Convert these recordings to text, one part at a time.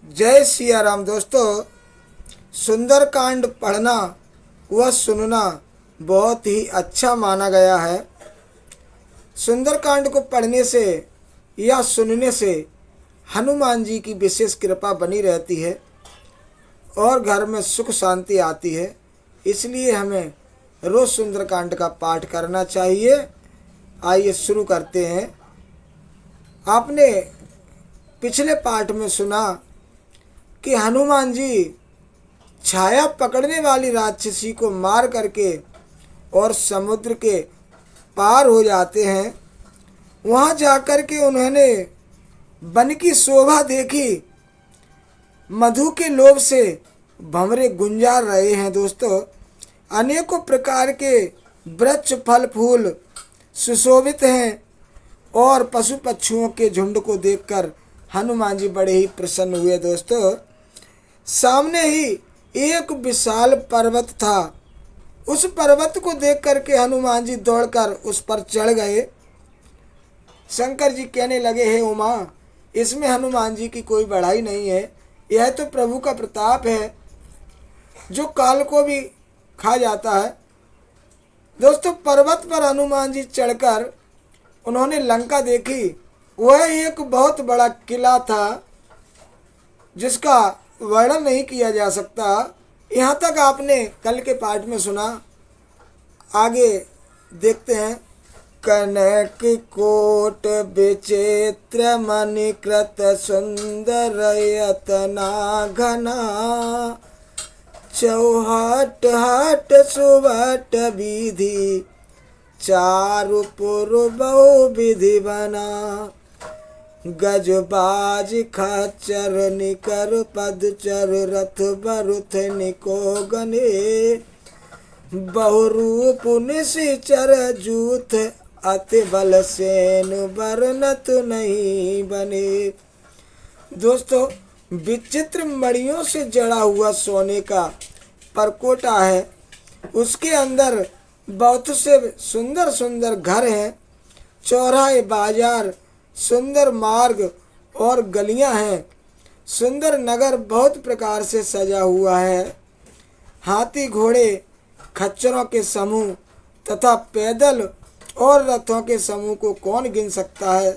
जय सिया राम। दोस्तों, सुंदरकांड पढ़ना व सुनना बहुत ही अच्छा माना गया है। सुंदरकांड को पढ़ने से या सुनने से हनुमान जी की विशेष कृपा बनी रहती है और घर में सुख शांति आती है। इसलिए हमें रोज सुंदरकांड का पाठ करना चाहिए। आइए शुरू करते हैं। आपने पिछले पाठ में सुना कि हनुमान जी छाया पकड़ने वाली राक्षसी को मार करके और समुद्र के पार हो जाते हैं। वहाँ जाकर के उन्होंने वन की शोभा देखी। मधु के लोभ से भंवरे गुंजार रहे हैं। दोस्तों, अनेकों प्रकार के वृक्ष फल फूल सुशोभित हैं और पशु पक्षियों के झुंड को देखकर हनुमान जी बड़े ही प्रसन्न हुए। दोस्तों, सामने ही एक विशाल पर्वत था। उस पर्वत को देख करके हनुमान जी दौड़कर उस पर चढ़ गए। शंकर जी कहने लगे, हे उमा, इसमें हनुमान जी की कोई बढ़ाई नहीं है। यह तो प्रभु का प्रताप है जो काल को भी खा जाता है। दोस्तों, पर्वत पर हनुमान जी चढ़कर उन्होंने लंका देखी। वह एक बहुत बड़ा किला था जिसका वर्णन नहीं किया जा सकता। यहाँ तक आपने कल के पाठ में सुना। आगे देखते हैं। कनक कोट विचित्र मणिकृत सुंदर यतना घना, चौहट हट सुवट विधि, चारु पुर बहु विधि बना, गजबाज खच्चर निकर पदचर रथ बरुथ निको गने, बहुरूप निशिचर जूथ अति बल सेन बरनत नहीं बने। दोस्तों, विचित्र मणियों से जड़ा हुआ सोने का परकोटा है। उसके अंदर बहुत से सुंदर सुंदर घर हैं। चौराहे, बाजार, सुंदर मार्ग और गलियां हैं। सुंदर नगर बहुत प्रकार से सजा हुआ है। हाथी, घोड़े, खच्चरों के समूह तथा पैदल और रथों के समूह को कौन गिन सकता है।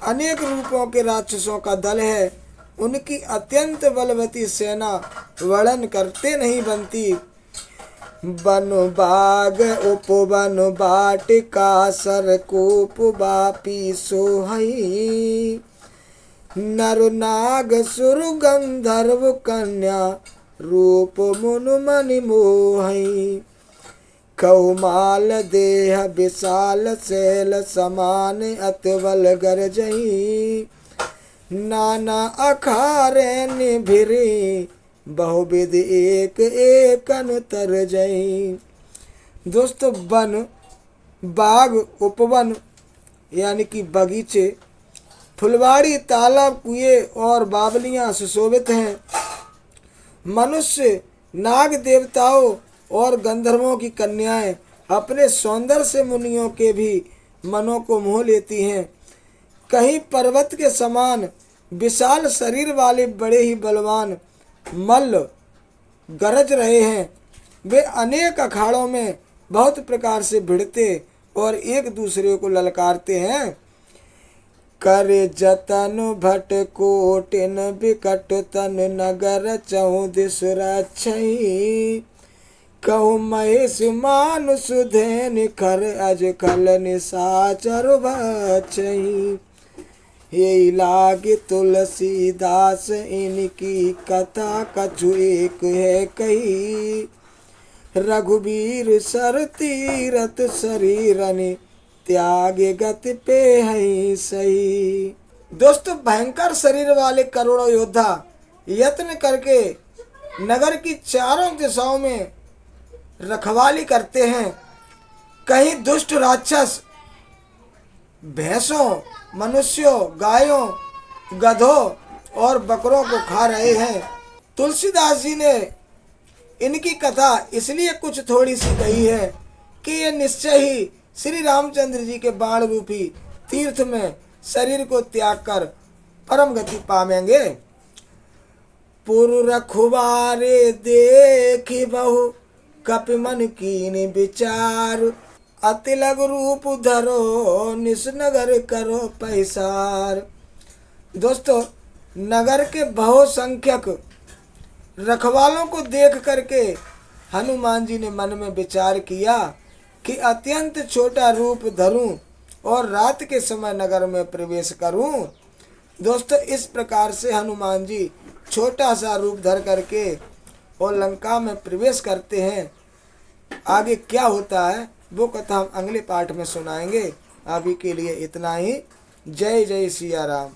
अनेक रूपों के राक्षसों का दल है। उनकी अत्यंत बलवती सेना वर्णन करते नहीं बनती। बन बाग उपवन बाटिका सरकूप बापी सोहई, नर नाग सुर गंधर्व कन्या रूप मुन मनि मोहई, कौमाल देह विशाल शैल समान अतबल गरजई, नाना अखारे निभिरी बहुविध एक एकन तर जई। दोस्तों, वन, बाग, उपवन यानी कि बगीचे, फुलवाड़ी, तालाब, कुएं और बावलियां सुशोभित हैं। मनुष्य, नाग देवताओं और गंधर्वों की कन्याएं अपने सौंदर्य से मुनियों के भी मनों को मोह लेती हैं। कहीं पर्वत के समान विशाल शरीर वाले बड़े ही बलवान मल्ल गरज रहे हैं। वे अनेक अखाड़ों में बहुत प्रकार से भिड़ते और एक दूसरे को ललकारते हैं। करे जतन भट कोटिन विकट तन नगर चौदिस रक्षई, कहु महेश मान सुधेन कर अजकल निशाचर बचई, ये लागे तुलसीदास इनकी कथा कछु एक है कही, रघुवीर सर तीरथ शरीरनि त्यागे गति पे है सही। दोस्तों, भयंकर शरीर वाले करोड़ों योद्धा यत्न करके नगर की चारों दिशाओं में रखवाली करते हैं। कहीं दुष्ट राक्षस भैंसों, मनुष्यों, गायों, गधों और बकरों को खा रहे हैं। तुलसीदास जी ने इनकी कथा इसलिए कुछ थोड़ी सी कही है कि ये निश्चय ही श्री रामचंद्र जी के बाण रूपी तीर्थ में शरीर को त्याग कर परम गति पावेंगे। पुर रखवारे देखी बहु कपि मन कीन विचार। अति लघु रूप धरो निस नगर करो पैसार। दोस्तों, नगर के बहुसंख्यक रखवालों को देख करके हनुमान जी ने मन में विचार किया कि अत्यंत छोटा रूप धरूं और रात के समय नगर में प्रवेश करूं। दोस्तों, इस प्रकार से हनुमान जी छोटा सा रूप धर करके और लंका में प्रवेश करते हैं। आगे क्या होता है वो कथा हम अगले पाठ में सुनाएंगे। अभी के लिए इतना ही। जय जय सिया राम।